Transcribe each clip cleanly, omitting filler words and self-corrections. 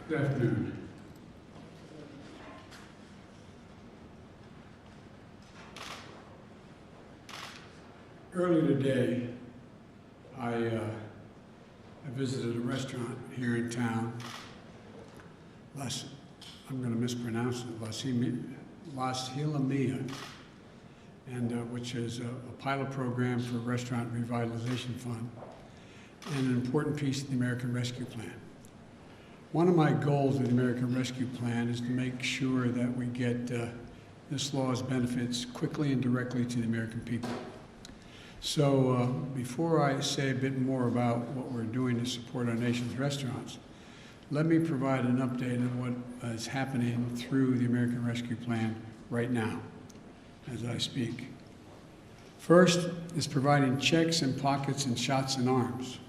Good afternoon. Earlier today, I visited a restaurant here in town. I'm going to mispronounce it, Las Hilamia, and which is a pilot program for Restaurant Revitalization Fund and an important piece of the American Rescue Plan. One of my goals of the American Rescue Plan is to make sure that we get this law's benefits quickly and directly to the American people. So before I say a bit more about what we're doing to support our nation's restaurants, let me provide an update on what is happening through the American Rescue Plan right now as I speak. First is providing checks in pockets and shots in arms.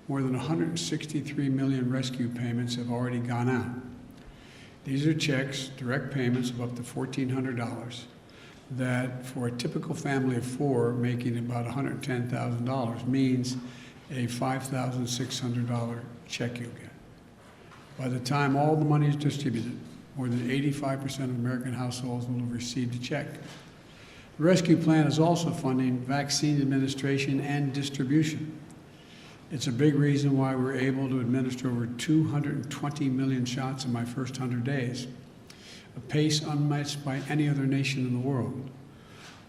More than 163 million rescue payments have already gone out. These are checks, direct payments of up to $1,400 that for a typical family of four making about $110,000 means a $5,600 check you'll get. By the time all the money is distributed, more than 85% of American households will have received a check. The rescue plan is also funding vaccine administration and distribution. It's a big reason why we're able to administer over 220 million shots in my first 100 days, a pace unmatched by any other nation in the world,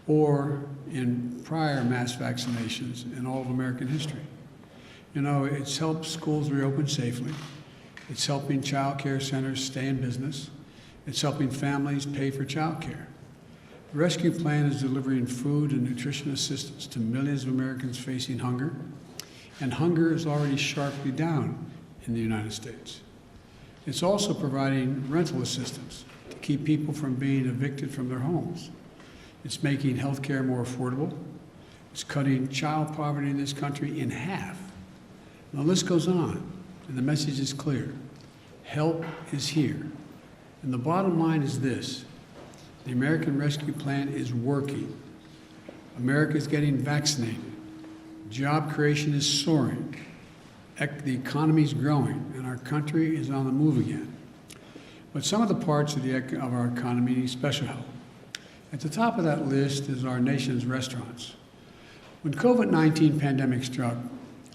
or in prior mass vaccinations in all of American history. You know, it's helped schools reopen safely. It's helping child care centers stay in business. It's helping families pay for child care. The rescue plan is delivering food and nutrition assistance to millions of Americans facing hunger, and hunger is already sharply down in the United States. It's also providing rental assistance to keep people from being evicted from their homes. It's making health care more affordable. It's cutting child poverty in this country in half. And the list goes on, and the message is clear. Help is here. And the bottom line is this: the American Rescue Plan is working. America is getting vaccinated. Job creation is soaring. The economy is growing, and our country is on the move again. But some of the parts of our economy need special help. At the top of that list is our nation's restaurants. When COVID-19 pandemic struck,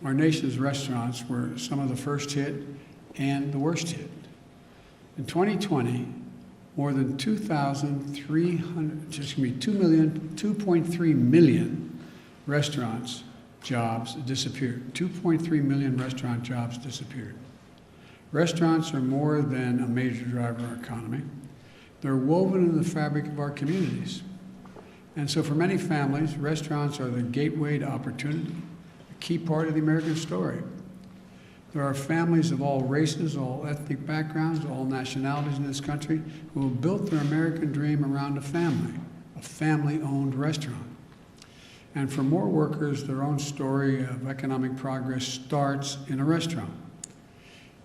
our nation's restaurants were some of the first hit and the worst hit. In 2020, more than 2.3 million restaurants jobs disappeared. 2.3 million restaurant jobs disappeared. Restaurants are more than a major driver of our economy. They're woven in the fabric of our communities. And so for many families, restaurants are the gateway to opportunity, a key part of the American story. There are families of all races, all ethnic backgrounds, all nationalities in this country who have built their American dream around a family-owned restaurant. And for more workers, their own story of economic progress starts in a restaurant.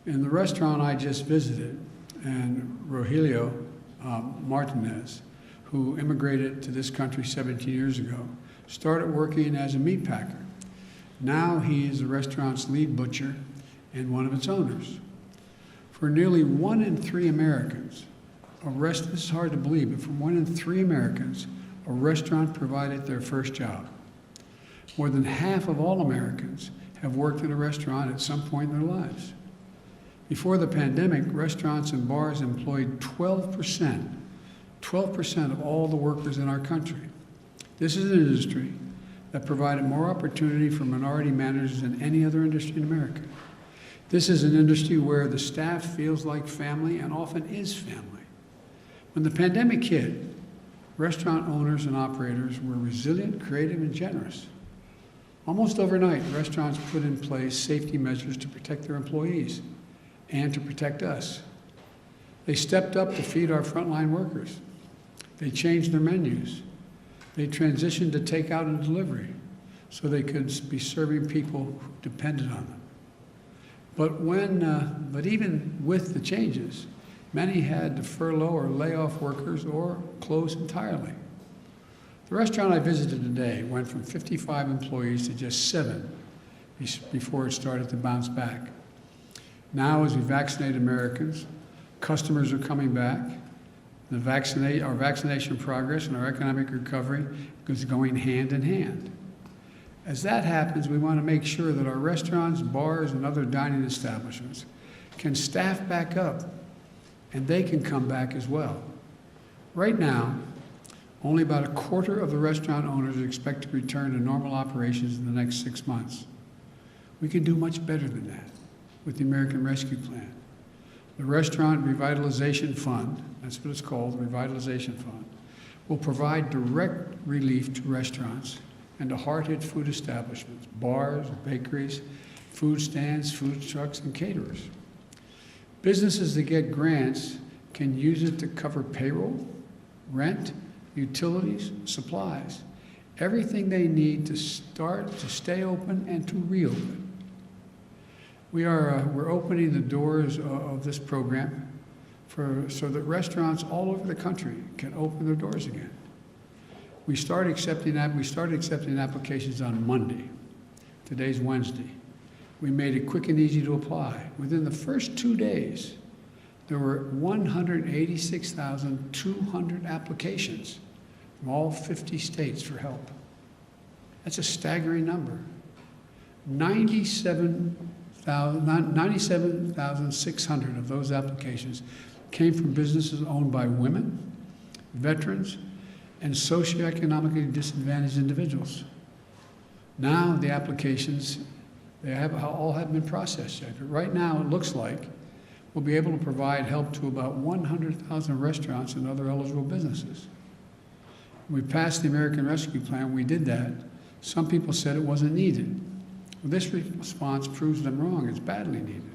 In the restaurant I just visited, and Rogelio Martinez, who immigrated to this country 17 years ago, started working as a meat packer. Now he is the restaurant's lead butcher and one of its owners. For nearly 1 in 3 Americans, this is hard to believe, but for 1 in 3 Americans, a restaurant provided their first job. More than half of all Americans have worked in a restaurant at some point in their lives. Before the pandemic, restaurants and bars employed 12% of all the workers in our country. This is an industry that provided more opportunity for minority managers than any other industry in America. This is an industry where the staff feels like family and often is family. When the pandemic hit, restaurant owners and operators were resilient, creative, and generous. Almost overnight, restaurants put in place safety measures to protect their employees and to protect us. They stepped up to feed our frontline workers. They changed their menus. They transitioned to takeout and delivery so they could be serving people who depended on them. But even with the changes, many had to furlough or lay off workers or close entirely. The restaurant I visited today went from 55 employees to just 7 before it started to bounce back. Now, as we vaccinate Americans, customers are coming back. Our vaccination progress and our economic recovery is going hand in hand. As that happens, we want to make sure that our restaurants, bars, and other dining establishments can staff back up, and they can come back as well. Right now, only about a quarter of the restaurant owners expect to return to normal operations in the next 6 months. We can do much better than that with the American Rescue Plan. The Restaurant Revitalization Fund, that's what it's called, the Revitalization Fund, will provide direct relief to restaurants and to hard-hit food establishments, bars, bakeries, food stands, food trucks, and caterers. Businesses that get grants can use it to cover payroll, rent, utilities, supplies, everything they need to stay open and to reopen. We're opening the doors of this program so that restaurants all over the country can open their doors again. We started accepting applications on Monday. Today's Wednesday. We made it quick and easy to apply. Within the first 2 days, there were 186,200 applications from all 50 states for help. That's a staggering number. 97,600 of those applications came from businesses owned by women, veterans, and socioeconomically disadvantaged individuals. Now the applications, all have been processed yet. But right now it looks like we'll be able to provide help to about 100,000 restaurants and other eligible businesses. We passed the American Rescue Plan, we did that. Some people said it wasn't needed. Well, this response proves them wrong, it's badly needed.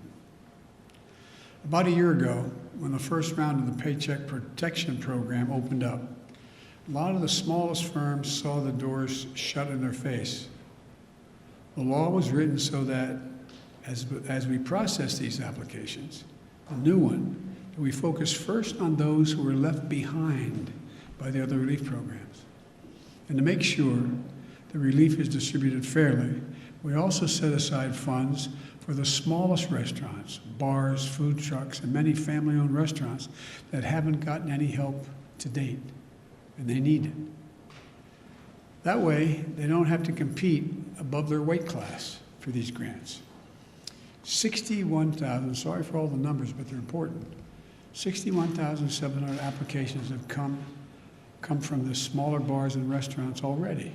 About a year ago, when the first round of the Paycheck Protection Program opened up, a lot of the smallest firms saw the doors shut in their face. The law was written so that as we process these applications, a new one, we focus first on those who were left behind by the other relief programs. And to make sure the relief is distributed fairly, we also set aside funds for the smallest restaurants, bars, food trucks, and many family-owned restaurants that haven't gotten any help to date, and they need it. That way, they don't have to compete above their weight class for these grants. 61,000, sorry for all the numbers, but they're important. 61,700 applications have come from the smaller bars and restaurants already.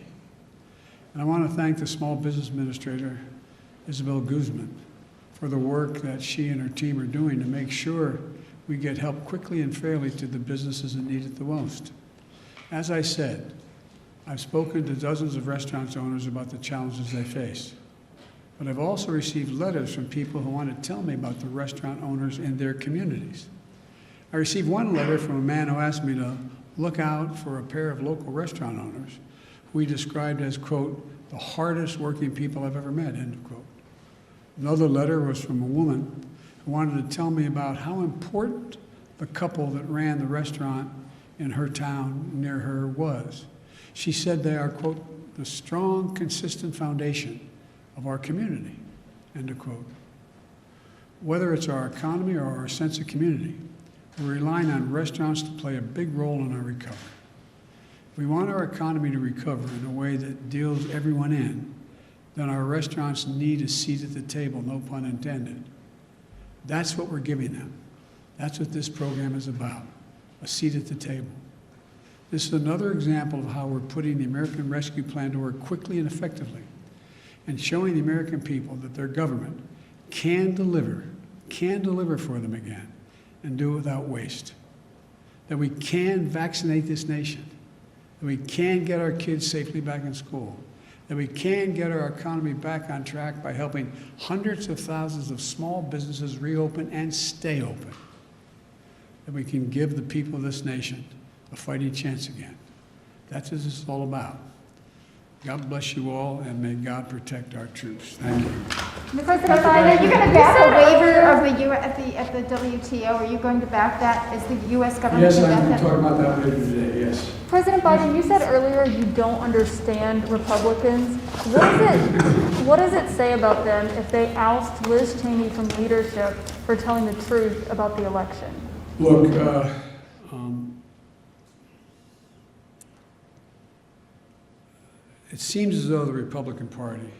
And I want to thank the Small Business Administrator, Isabel Guzman, for the work that she and her team are doing to make sure we get help quickly and fairly to the businesses that need it the most. As I said, I've spoken to dozens of restaurant owners about the challenges they face. But I've also received letters from people who want to tell me about the restaurant owners in their communities. I received one letter from a man who asked me to look out for a pair of local restaurant owners who he described as, quote, the hardest working people I've ever met, end of quote. Another letter was from a woman who wanted to tell me about how important the couple that ran the restaurant in her town near her was. She said they are, quote, the strong, consistent foundation of our community, end of quote. Whether it's our economy or our sense of community, we're relying on restaurants to play a big role in our recovery. If we want our economy to recover in a way that deals everyone in, then our restaurants need a seat at the table, no pun intended. That's what we're giving them. That's what this program is about, a seat at the table. This is another example of how we're putting the American Rescue Plan to work quickly and effectively and showing the American people that their government can deliver for them again and do it without waste. That we can vaccinate this nation, that we can get our kids safely back in school, that we can get our economy back on track by helping hundreds of thousands of small businesses reopen and stay open, that we can give the people of this nation a fighting chance again. That's what this is all about. God bless you all, and may God protect our troops. Thank you. Mr. President Biden, are you going to back a waiver of the at the WTO? Are you going to back that? Is the U.S. government Yes, going to I'm back going to that? talk about that later today, yes. President Biden, you said earlier you don't understand Republicans. What is it What does it say about them if they oust Liz Cheney from leadership for telling the truth about the election? Look, it seems as though the Republican Party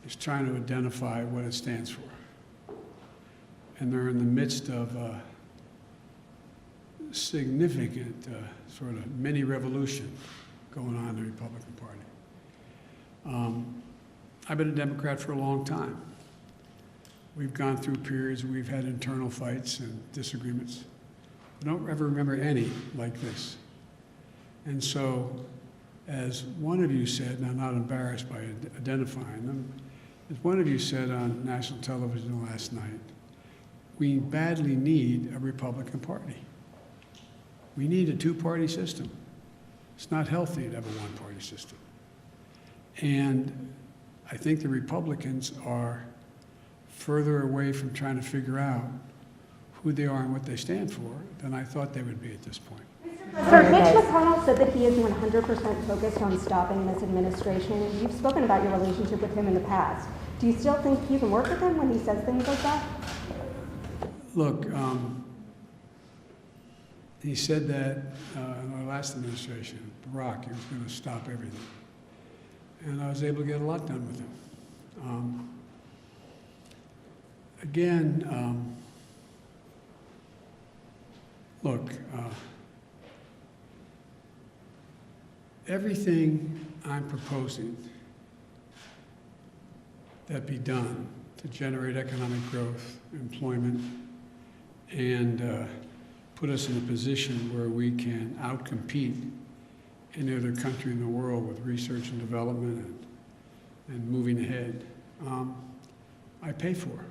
is trying to identify what it stands for. And they're in the midst of a significant sort of mini revolution going on in the Republican Party. I've been a Democrat for a long time. We've gone through periods where we've had internal fights and disagreements. I don't ever remember any like this. And so, as one of you said, and I'm not embarrassed by identifying them, as one of you said on national television last night, we badly need a Republican Party. We need a two-party system. It's not healthy to have a one-party system. And I think the Republicans are further away from trying to figure out who they are and what they stand for than I thought they would be at this point. Sir, Mitch McConnell said that he is 100% focused on stopping this administration. You've spoken about your relationship with him in the past. Do you still think you can work with him when he says things like that? Look, he said that in our last administration, Barack, he was going to stop everything. And I was able to get a lot done with him. Look, everything I'm proposing that be done to generate economic growth, employment, and put us in a position where we can outcompete any other country in the world with research and development and moving ahead, I pay for.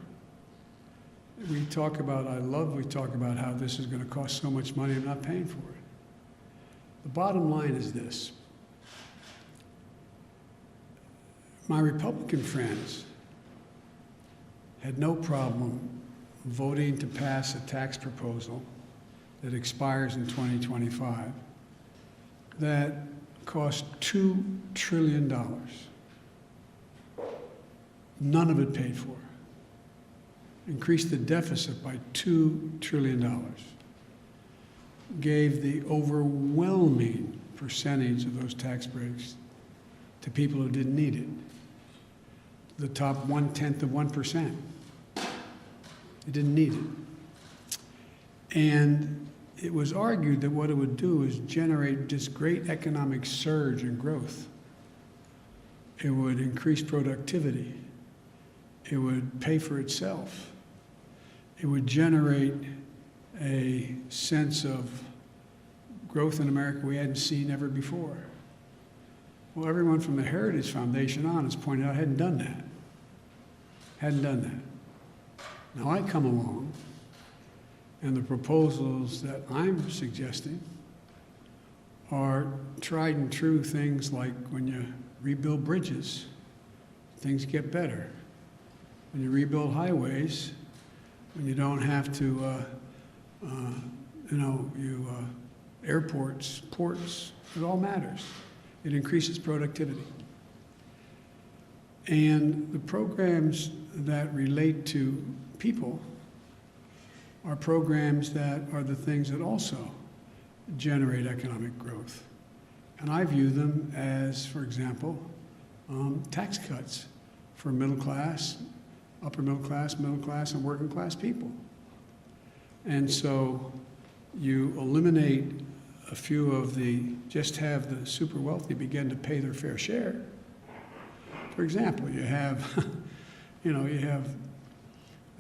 We talk about how this is going to cost so much money, I'm not paying for it. The bottom line is this. My Republican friends had no problem voting to pass a tax proposal that expires in 2025 that cost $2 trillion. None of it paid for. Increased the deficit by $2 trillion. Gave the overwhelming percentage of those tax breaks to people who didn't need it. The top 0.1%. They didn't need it. And it was argued that what it would do is generate this great economic surge and growth. It would increase productivity. It would pay for itself. It would generate a sense of growth in America we hadn't seen ever before. Well, everyone from the Heritage Foundation on has pointed out hadn't done that. Hadn't done that. Now I come along, and the proposals that I'm suggesting are tried and true things like when you rebuild bridges, things get better. When you rebuild highways, when you don't have to, airports, ports, it all matters. It increases productivity. And the programs that relate to people are programs that are the things that also generate economic growth. And I view them as, for example, tax cuts for middle class, upper middle class, and working class people. And so you eliminate a few of just have the super wealthy begin to pay their fair share. For example, you have, I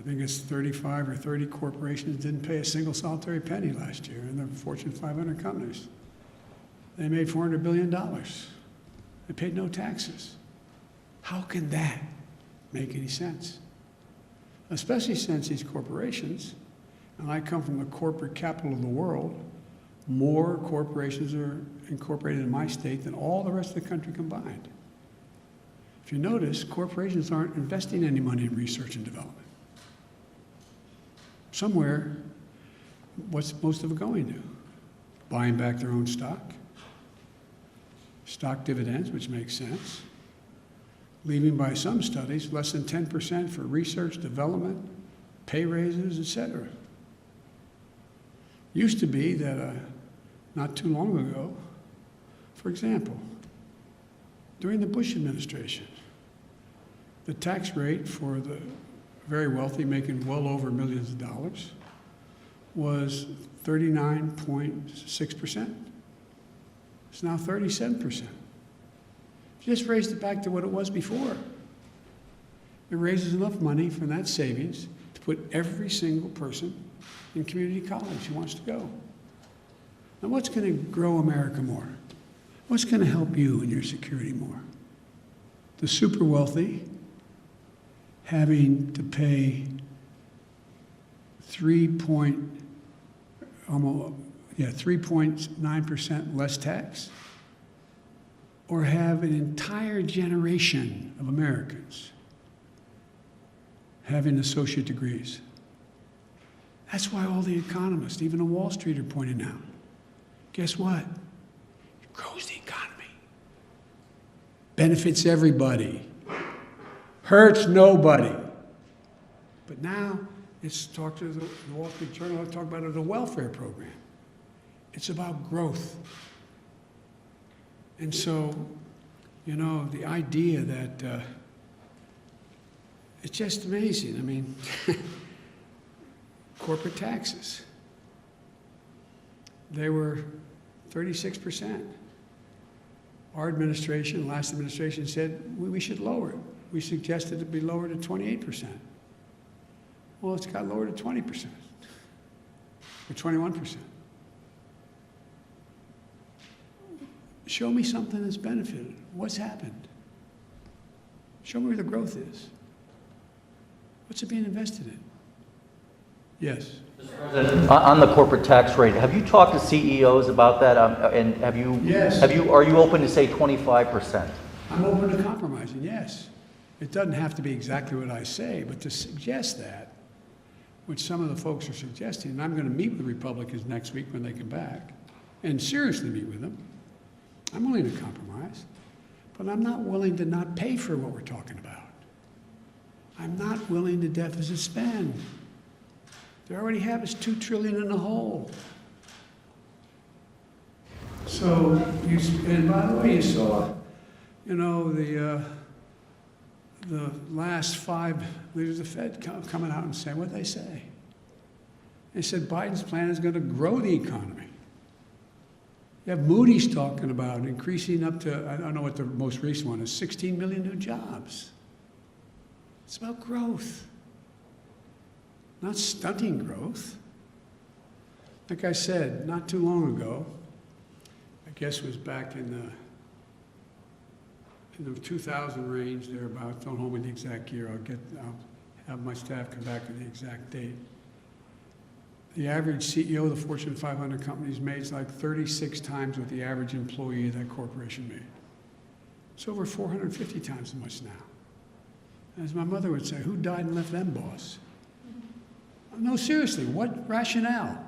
think it's 35 or 30 corporations didn't pay a single solitary penny last year in the Fortune 500 companies. They made $400 billion. They paid no taxes. How can that make any sense? Especially since these corporations, and I come from the corporate capital of the world, more corporations are incorporated in my state than all the rest of the country combined. If you notice, corporations aren't investing any money in research and development. Somewhere, what's most of it going to? Buying back their own stock dividends, which makes sense, leaving by some studies less than 10% for research, development, pay raises, etc. Used to be that not too long ago, for example, during the Bush administration, the tax rate for the very wealthy making well over millions of dollars was 39.6%. It's now 37%. Just raised it back to what it was before. It raises enough money from that savings to put every single person in community college who wants to go. Now, what's going to grow America more? What's going to help you and your security more? The super wealthy having to pay 3.9% less tax, or have an entire generation of Americans having associate degrees. That's why all the economists, even on Wall Street, are pointing out, guess what? It grows the economy. Benefits everybody. Hurts nobody. But now, it's talked to the Wall Street Journal, I talk about it as a welfare program. It's about growth. And so, you know, the idea that it's just amazing. I mean, corporate taxes, they were 36%. Our administration, last administration, said we should lower it. We suggested it be lowered to 28%. Well, it's got lowered to 20%, or 21%. Show me something that's benefited. What's happened? Show me where the growth is. What's it being invested in? Yes. On the corporate tax rate, have you talked to CEOs about that? And have you? Yes. Are you open to say 25%? I'm open to compromising, yes. It doesn't have to be exactly what I say, but to suggest that, which some of the folks are suggesting, and I'm going to meet with Republicans next week when they come back, and seriously meet with them. I'm willing to compromise, but I'm not willing to not pay for what we're talking about. I'm not willing to deficit spend. They already have us $2 trillion in the hole. So, and by the way, you saw, you know, the last 5 leaders of the Fed coming out and saying what they say. They said Biden's plan is going to grow the economy. You have Moody's talking about increasing up to, I don't know what the most recent one is, 16 million new jobs. It's about growth, not stunting growth. Like I said, not too long ago, I guess it was back in the 2000 range, thereabouts. Don't hold me to the exact year. I'll have my staff come back with the exact date. The average CEO of the Fortune 500 companies made like 36 times what the average employee of that corporation made. It's over 450 times as much now. As my mother would say, who died and left them boss? No, seriously, what rationale?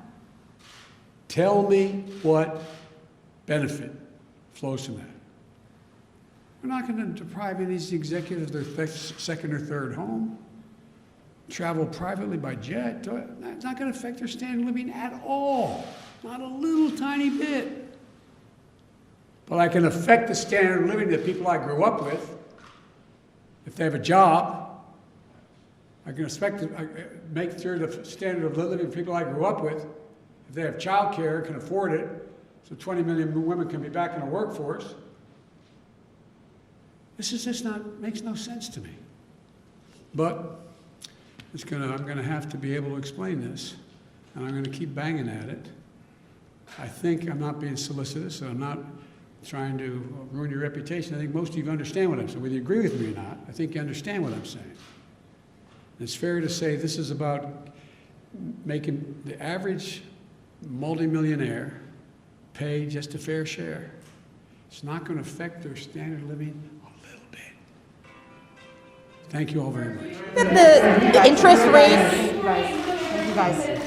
Tell me what benefit flows from that. We're not going to deprive any of these executives of their second or third home, travel privately by jet. That's not going to affect their standard of living at all, not a little tiny bit. But I can affect the standard of living that people I grew up with. If they have a job, I can expect to make sure the standard of living people I grew up with, if they have child care, can afford it, so 20 million women can be back in the workforce. This is just makes no sense to me. But I'm going to have to be able to explain this, and I'm going to keep banging at it. I think I'm not being solicitous, and I'm not trying to ruin your reputation. I think most of you understand what I'm saying. Whether you agree with me or not, I think you understand what I'm saying. It's fair to say this is about making the average multimillionaire pay just a fair share. It's not going to affect their standard of living a little bit. Thank you all very much. The interest rates. You guys.